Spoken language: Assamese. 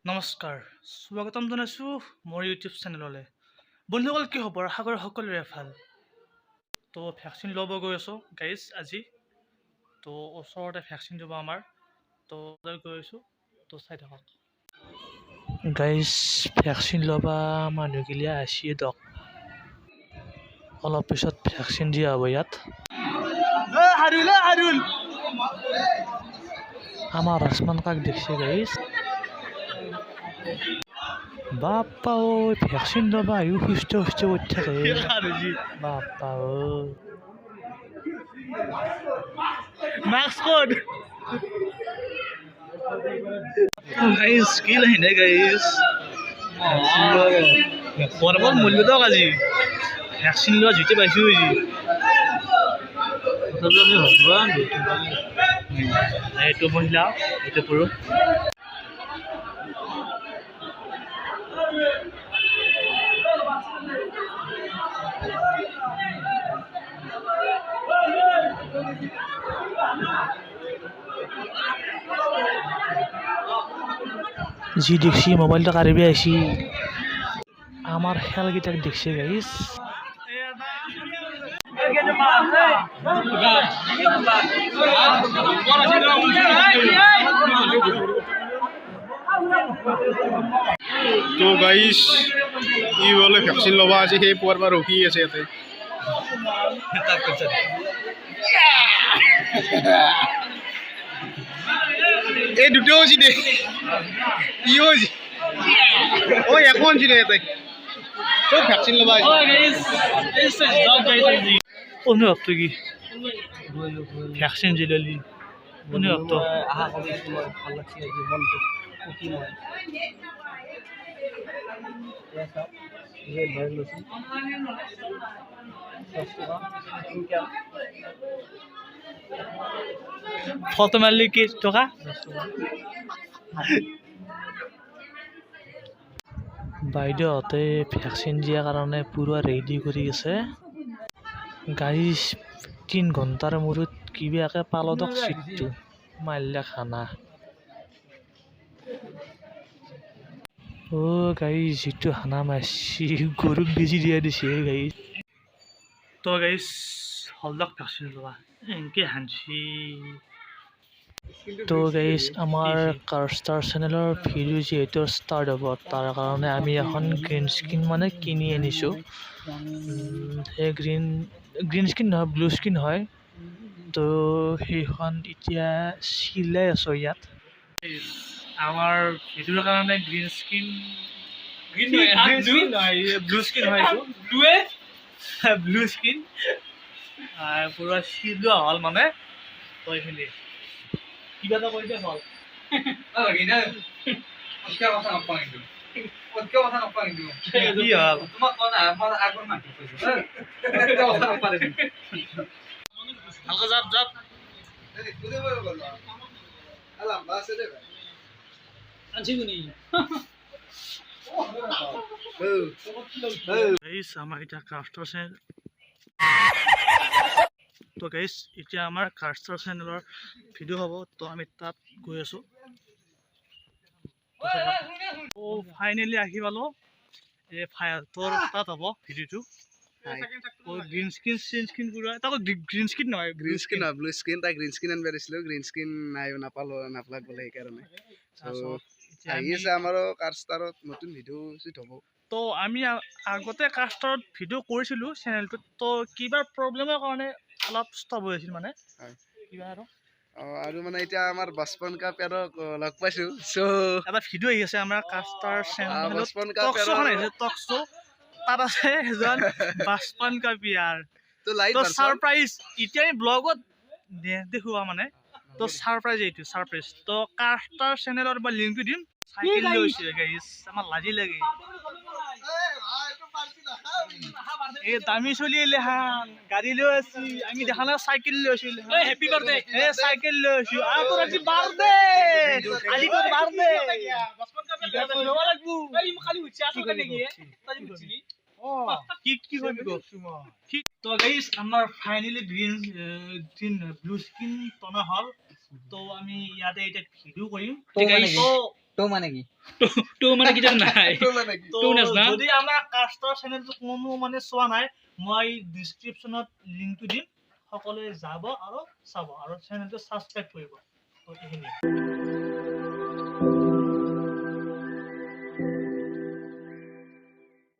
নমস্কাৰ স্বাগতম জনাইছোঁ মোৰ ইউটিউব চেনেললৈ। বন্ধুসকল, কি খবৰ? আশা কৰোঁ সকলোৰে ভাল। তো ভেকচিন ল'ব গৈ আছোঁ গাইজ আজি। তো ওচৰতে ভেকচিন দিব আমাৰ, তো গৈ আছোঁ। তো চাই থাকক গাইজ, ভেকচিন ল'বা মানুহগিলা আহিছে দক। অলপ পিছত ভেকচিন দিয়া হ'ব ইয়াত। আমাৰ ৰাজমান কাক দেখিছে গাইজ? বাপ্পা ঐ, ভেকচিন ল'বা আহিও সুস্থ সুস্থ কৰি থাকে। বাপ্পা ঐ, মাস্ক ক'ত? গাইজ কি লাহিনে গাইজ, বৰবৰ মূল্য দিয়ক আজি। ভেকচিন লোৱা জুতি পাইছোঁ এইটো মহিলা, এইটো পুৰুষ। যি দেখছি মোবাইলটা কাঢ়িবি আহিছি, আমার খেলকেইটাক দেখছে গাইজ। তো গাইস ই বলে ভ্যাকসিন লবা আছে, সেই পুয়ার পর রখি আছে ইয়াতে। এই দুটো হচ্ছে দে, ইও হচ্ছে ও এখন ছিল ইয়াতে। তো ভ্যাকসিন লবা আছে। অনুভৱটো কি? ভেকচিন যে ললি অনুভৱটো? আশা কৰি মই ভাল লাগছে, জীৱনটো সুখী মই লৈ লৈছোঁ 10 টকা। ফটো মাৰিলি কি টকা? বাইদেউহঁতে ভেকচিন দিয়াৰ কাৰণে পূৰা ৰেডি কৰি আছে গাইজ। 3 ঘণ্টাৰ মূৰত কিবাকে পালদক চিটটো মাৰিলে খানা। অ' গাইজ, যিটো খানা মাৰছি, গৰুক বেজি দিয়া দিছে গাইজ। তো গাইজ হলদক ভেকচিন লোৱা এনেকৈ হানছি। তো গাইজ, আমাৰ কাৰষ্টাৰ চেনেলৰ ভিডিঅ' যিহেতু ষ্টাৰ্ট হ'ব, তাৰ কাৰণে আমি এখন গ্ৰীণ স্ক্ৰীণ মানে কিনি আনিছোঁ। সেই গ্ৰীণ স্ক্ৰীণ নহয়, ব্লু স্ক্ৰীণ হয়। তো সেইখন এতিয়া চিলাই আছোঁ ইয়াত। আমাৰ ভিডিঅ'ৰ কাৰণে গ্ৰীণ স্ক্ৰীণ, ব্লু স্ক্ৰীণ হয়, ব্লু স্ক্ৰীণ পূৰা চিলোৱা হ'ল মানে। তো এইখিনি কিবা এটা কৰি দিয়া হ'ল। আমাৰ এতিয়া কাষ্টাৰ চেনেল, তো গাইজ এতিয়া আমাৰ কাষ্টাৰ চেনেলৰ ভিডিঅ' হ'ব। তো আমি তাত গৈ আছোঁ। ফাইনেলি আহি পালোঁ। এই তোৰ তাত হ'ব ভিডিঅ'টো। গ্ৰীণ স্ক্ৰীণ চেঞ্জ স্ক্ৰীণ পুৰা তাকো গ্ৰীণ স্ক্ৰীণ নহয়, গ্ৰীন স্ক্ৰীন নহয়, ব্লু স্ক্ৰীন। তাই গ্ৰীন স্ক্ৰীন আনিব দিছিলোঁ, গ্ৰীণ স্ক্ৰীণ নাই, নাপালাক বোলে, সেইকাৰণে। আহি আছে আমাৰো কাৰষ্টাৰত নতুন ভিডিঅ' শ্বুট হ'ব। তো আমি আগতে কাষ্টাৰত ভিডিঅ' কৰিছিলোঁ চেনেলটোত। তো কিবা প্ৰব্লেমৰ কাৰণে অলপ ষ্টপ হৈ আছিল মানে কিবা আৰু মানে এতিয়া আমাৰ 55 কা পেৰক লগ পাইছোঁ। চ' এটা ভিডিঅ' আহি আছে আমাৰ কাষ্টাৰ চেনেলত, 55 কা টক পেৰক শ্ব'খন আহিছে, টক শ্ব'। তাত আছে এজন 55 কা পিয়াৰ। তো লাইট তো ভাৰ্চন ছাৰপ্ৰাইজ এতিয়া আমি ব্লগত দেখুওৱা মানে। তো ছাৰপ্ৰাইজ, এইটো ছাৰপ্ৰাইজ। তো কাষ্টাৰ চেনেলৰ বা লিংকটো দিম। চাইকেল লৈছে গাইজ, আমাৰ লাজি লাগে। এই দামী চলি এলেহান গাড়ী লৈ আছি, আমি দেখা নাই চাইকেল লৈ আছো। Happy birthday. এই চাইকেল লৈ আছো, আৰু তোৰ আজি বাৰ্থডে, আজি তোৰ বাৰ্থডে। তো গাইজ আমাৰ ফাইনেলি ব্লু স্ক্ৰীন টনা হ'ল। তো আমি ইয়াতে এতিয়া ভিডিঅ' কৰিম। তো মানে কি তো মানে কি জানো নাই এইটো মানে কি? তো নাজনা যদি আমাৰ কাষ্টাৰ চেনেলটো কোনো মানে চোৱা নাই মই ডিছক্ৰিপশ্যনত লিংকটো দিম সকলোৱে যাব আৰু চাব আৰু চেনেলটো ছাবস্ক্ৰাইব কৰিব তো এইখিনিয়ে